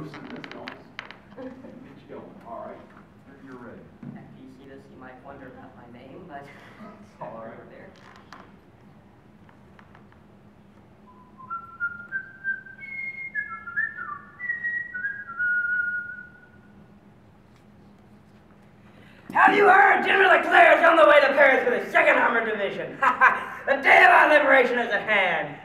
loosen this, Elvis. Get you going. All right. You're ready. After you see this, you might wonder about my name, but it's all right over there. Have you heard? General Leclerc is on the way to Paris with the 2nd Armored Division. The day of our liberation is at hand.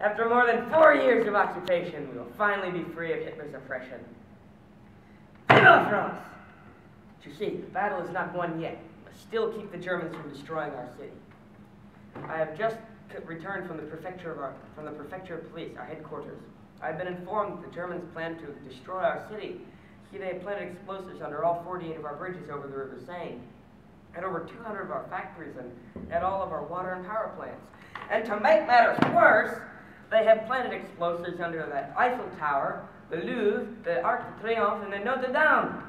After more than 4 years of occupation, we will finally be free of Hitler's oppression. Vive la France! But you see, the battle is not won yet. We must still keep the Germans from destroying our city. I have just returned from the prefecture of police, our headquarters. I have been informed that the Germans plan to destroy our city. See, they have planted explosives under all 48 of our bridges over the River Seine, at over 200 of our factories, and at all of our water and power plants. And to make matters worse, they have planted explosives under the Eiffel Tower, the Louvre, the Arc de Triomphe, and the Notre Dame.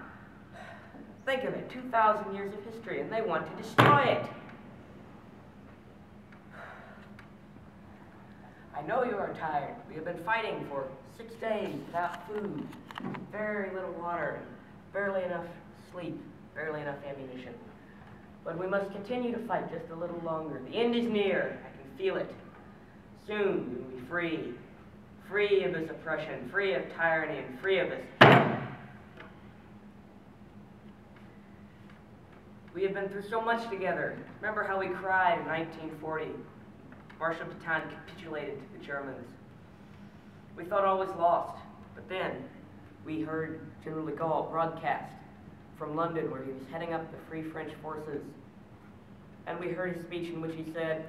Think of it, 2,000 years of history, and they want to destroy it. I know you are tired. We have been fighting for 6 days without food, very little water, barely enough sleep, barely enough ammunition. But we must continue to fight just a little longer. The end is near. I can feel it. Soon we will be free. Free of this oppression, free of tyranny, and free of this. We have been through so much together. Remember how we cried in 1940. Marshal Pétain capitulated to the Germans. We thought all was lost, but then we heard General de Gaulle broadcast from London, where he was heading up the Free French forces. And we heard his speech in which he said,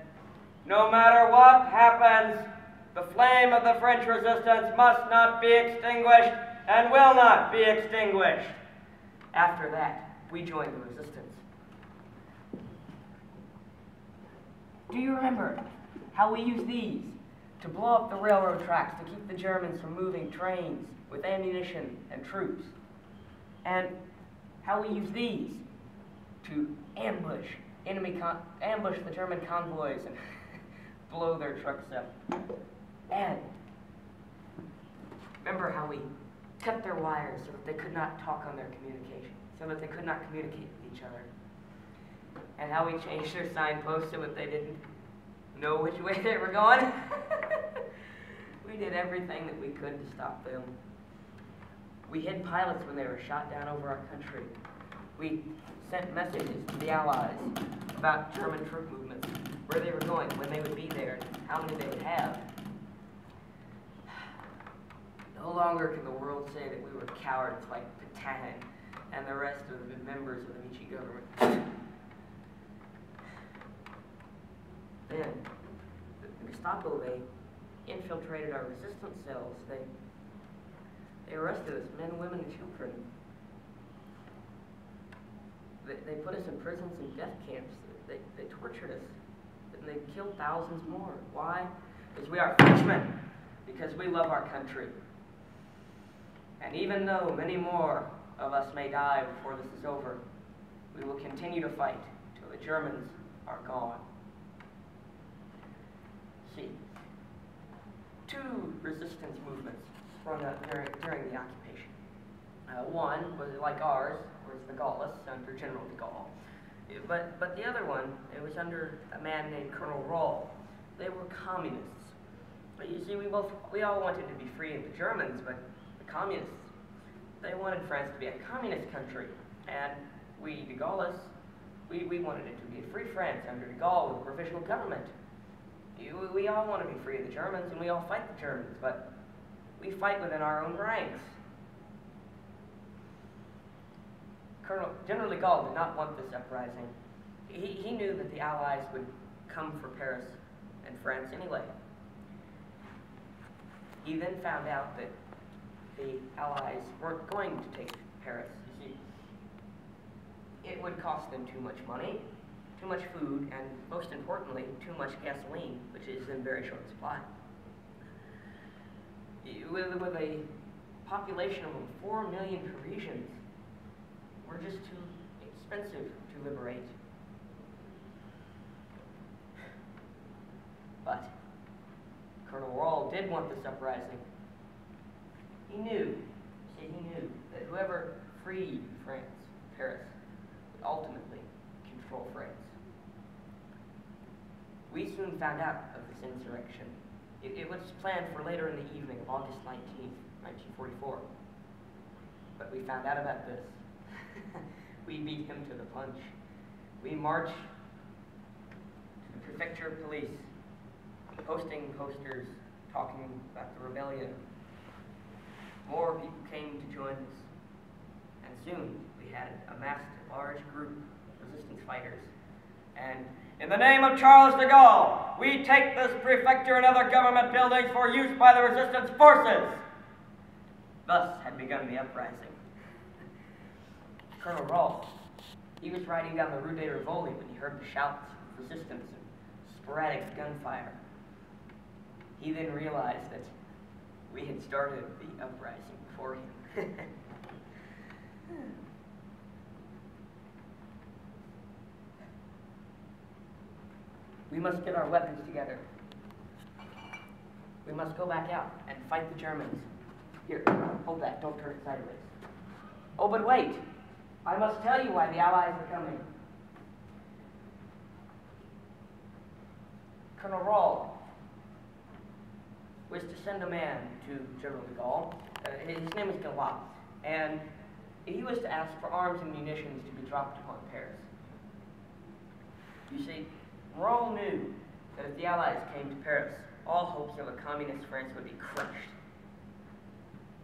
"No matter what happens, the flame of the French resistance must not be extinguished and will not be extinguished." After that, we joined the resistance. Do you remember how we used these to blow up the railroad tracks to keep the Germans from moving trains with ammunition and troops? And how we used these to ambush the German convoys and blow their trucks up? And remember how we cut their wires so that they could not talk on their communication, so that they could not communicate with each other? And how we changed their signposts so that they didn't know which way they were going? We did everything that we could to stop them. We hid pilots when they were shot down over our country. We sent messages to the Allies about German troop movements, where they were going, when they would be there, how many they would have. No longer can the world say that we were cowards like Pétain and the rest of the members of the Vichy government. Then, the Gestapo, they infiltrated our resistance cells. They arrested us, men, women, and children. They put us in prisons and death camps. They tortured us. And they killed thousands more. Why? Because we are Frenchmen. Because we love our country. And even though many more of us may die before this is over, we will continue to fight till the Germans are gone. See, 2 resistance movements sprung up during the occupation. One was like ours, was the Gaullists under General de Gaulle. But the other one, it was under a man named Colonel Roll. They were communists. But you see, we all wanted to be free of the Germans, but the communists, they wanted France to be a communist country. And we, de Gaullists, we wanted it to be a free France under de Gaulle with a provisional government. We all want to be free of the Germans, and we all fight the Germans, but we fight within our own ranks. General de Gaulle did not want this uprising. He knew that the Allies would come for Paris and France anyway. He then found out that the Allies weren't going to take Paris. You see, it would cost them too much money, too much food, and most importantly, too much gasoline, which is in very short supply. With a population of 4 million Parisians, we're just too expensive to liberate. But Colonel Roll did want this uprising. He knew that whoever freed Paris, would ultimately control France. We soon found out of this insurrection. It was planned for later in the evening of August 19th, 1944. But we found out about this. We beat him to the punch. We marched to the prefecture of police, posting posters, talking about the rebellion. More people came to join us, and soon we had amassed a large group of resistance fighters. And in the name of Charles de Gaulle, we take this prefecture and other government buildings for use by the resistance forces. Thus had begun the uprising. Colonel Rolfe, he was riding down the Rue de Rivoli when he heard the shouts of resistance and sporadic gunfire. He then realized that we had started the uprising before him. We must get our weapons together. We must go back out and fight the Germans. Here, hold that, don't turn it sideways. Oh, but wait! I must tell you why the Allies are coming. Colonel Rolfe was to send a man to General de Gaulle. His name is Gallat, and he was to ask for arms and munitions to be dropped upon Paris. You see, Rolfe knew that if the Allies came to Paris, all hopes of a communist France would be crushed.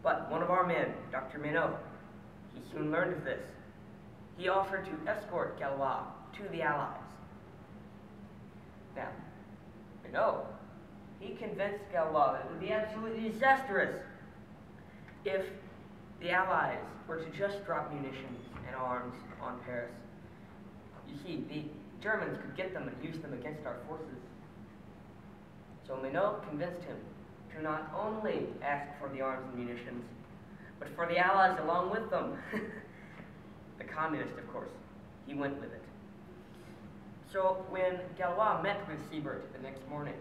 But one of our men, Dr. Minot, he soon learned of this. He offered to escort Gallois to the Allies. Now, Minot, he convinced Gallois that it would be absolutely disastrous if the Allies were to just drop munitions and arms on Paris. You see, the Germans could get them and use them against our forces. So Minot convinced him to not only ask for the arms and munitions, but for the Allies along with them. The communist, of course, he went with it. So when Gallois met with Siebert the next morning,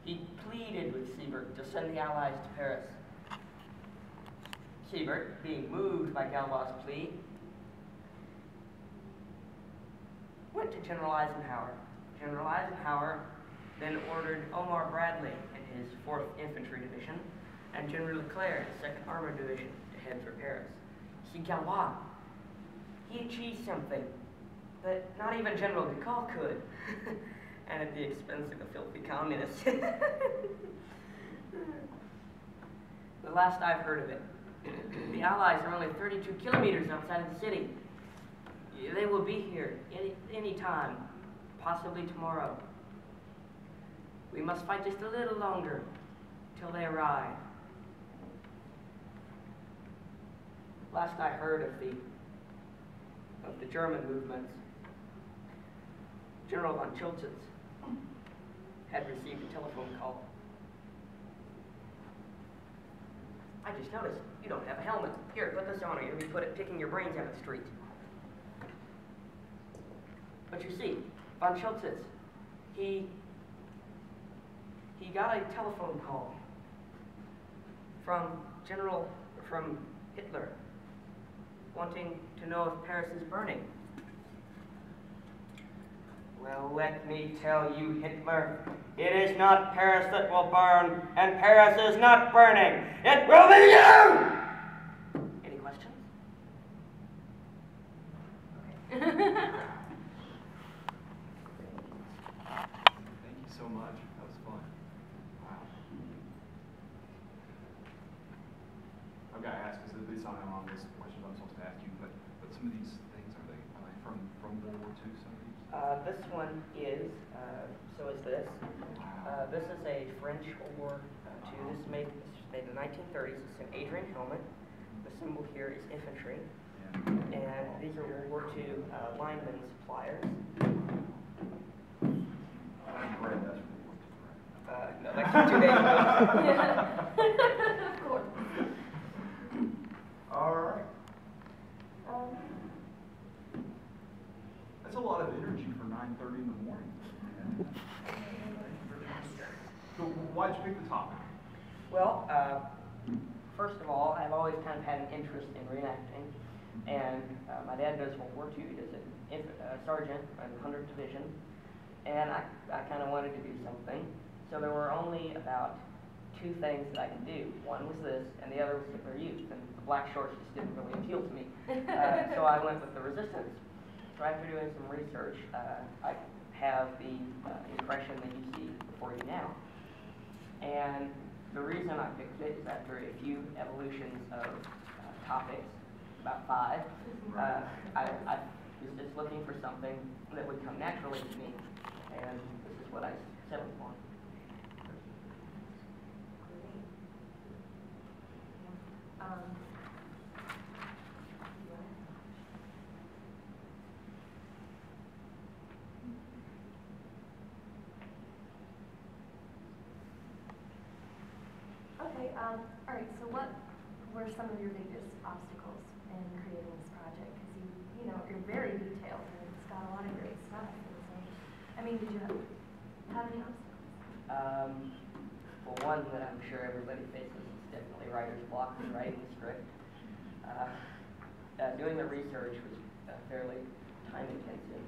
he pleaded with Siebert to send the Allies to Paris. Siebert, being moved by Gallois' plea, went to General Eisenhower. General Eisenhower then ordered Omar Bradley and his 4th Infantry Division and General Leclerc, 2nd Armored Division, to head for Paris. See, Gallois, he achieved something that not even General de Gaulle could, and at the expense of the filthy communists. The last I've heard of it, the Allies are only 32 kilometers outside of the city. They will be here any time, possibly tomorrow. We must fight just a little longer till they arrive. Last I heard of the German movements, General von Schultz had received a telephone call. I just noticed you don't have a helmet. Here, put this on, or you'll be kicking your brains out of the street. But you see, von Schultz, he got a telephone call from Hitler, wanting to know if Paris is burning. Well, let me tell you, Hitler, it is not Paris that will burn, and Paris is not burning. It will be you! Any questions? Okay. Thank you so much. That was fun. Wow. I've got to ask, because at least I know on this question I'm supposed to ask you, but some of these things, are they from World War II, some of these? This one is, so is this. This is a French World War II. This is made in the 1930s. It's an Adrian helmet. The symbol here is infantry. Yeah. And these are World War II lineman suppliers. Right, that's World War II, right? No, that's 2 days ago. Of course. All right. That's a lot of energy for 9:30 in the morning. So why'd you pick the topic? Well, I've always kind of had an interest in reenacting. And my dad does World War II. He does an sergeant in the 100th Division. And I kind of wanted to do something. So there were only about 2 things that I could do. One was this, and the other was Hitler Youth. And the black shorts just didn't really appeal to me. So I went with the Resistance. So after doing some research, I have the impression that you see before you now. And the reason I picked it is after a few evolutions of topics, about 5, I was just looking for something that would come naturally to me, and this is what I settled on. Okay, all right, so what were some of your biggest obstacles in creating this project? Because you're very detailed and it's got a lot of great stuff. And so, I mean, did you have any obstacles? Well, one that I'm sure everybody faces is definitely writer's block and writing the script. Doing the research was fairly time intensive.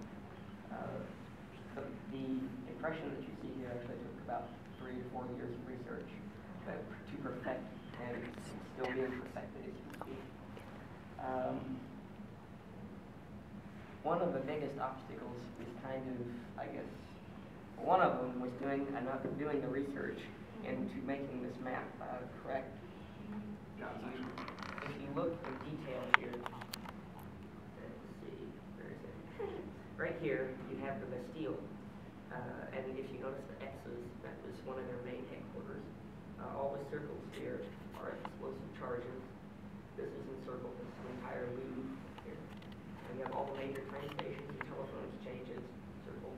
The impression that you see here actually took about 3 to 4 years of research to perfect, and it's still being perfected as you speak. One of the biggest obstacles is kind of, I guess, one of them was doing the research into making this map correct. If you look in detail here, let's see, where is it? Right here, you have the Bastille, and if you notice the X's, that was one of their main headquarters. All the circles here are explosive charges. This is encircled, this entire loop here. And you have all the major train stations and telephone exchanges circled.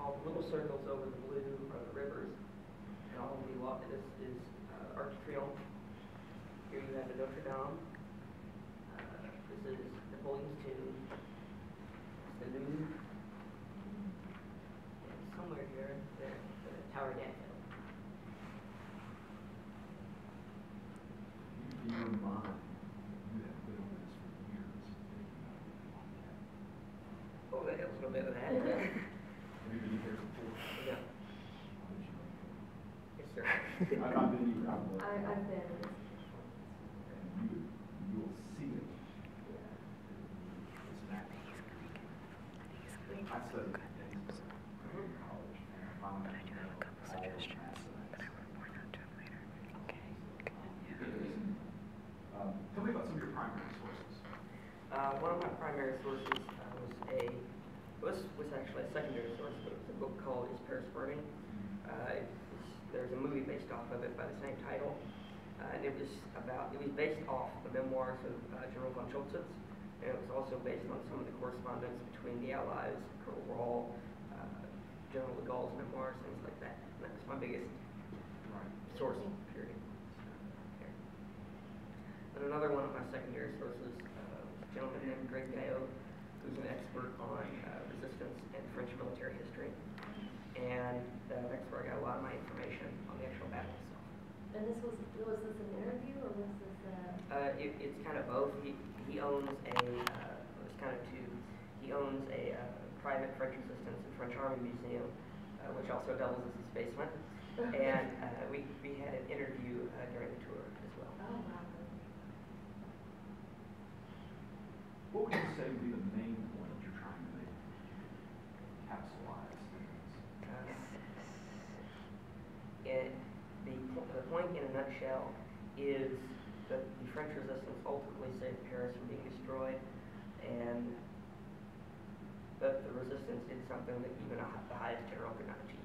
All the little circles over the blue are the rivers. And all of the this is Arc de Triomphe. Here you have the Notre Dame. This is Napoleon's tomb. It's the Louvre. And somewhere here, the Tower d'Eiffel. In your mind, you have been on this for years. Oh, that helps a little bit of that. Have you been here before? Yeah. Yes, sir. I've been here. I've been. And you will see it. It's natural. I studied in college, and I found out tell me about some of your primary sources. One of my primary sources was actually a secondary source, but it was a book called Is Paris Burning? There's a movie based off of it by the same title, and it was based off the memoirs of General von Schultz, and it was also based on some of the correspondence between the Allies, Colonel Rahl, General de Gaulle's memoirs, things like that. And that was my biggest source, period. And another one of my secondary sources, a gentleman named Greg Gayot, who's an expert on resistance and French military history. And that's where I got a lot of my information on the actual battle itself. And was this an interview or was this it's kind of both. He owns he owns a private French resistance and French Army museum, which also doubles as his basement. And we had an interview during the tour as well. Oh, wow. What would you say would be the main point you're trying to make? Capsulize The point in a nutshell is that the French resistance ultimately saved Paris from being destroyed, and that the resistance did something that even the highest general could not achieve.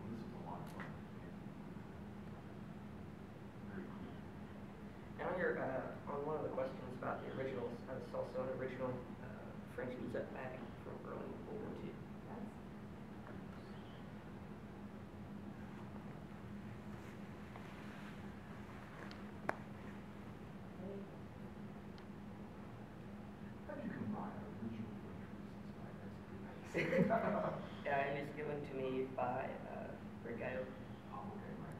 Well, this is a lot of fun. Very cool. And on one of the questions about the originals, it's also an original French musette bag from early World War II. How did you combine original French resistance bag? That's pretty nice. It was given to me by Great guy. Oh, okay, right.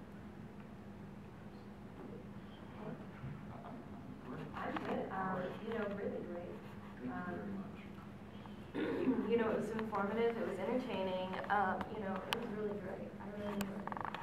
I'm good. Really great. Thank you very much. It was informative, it was entertaining, it was really great. I really enjoyed it.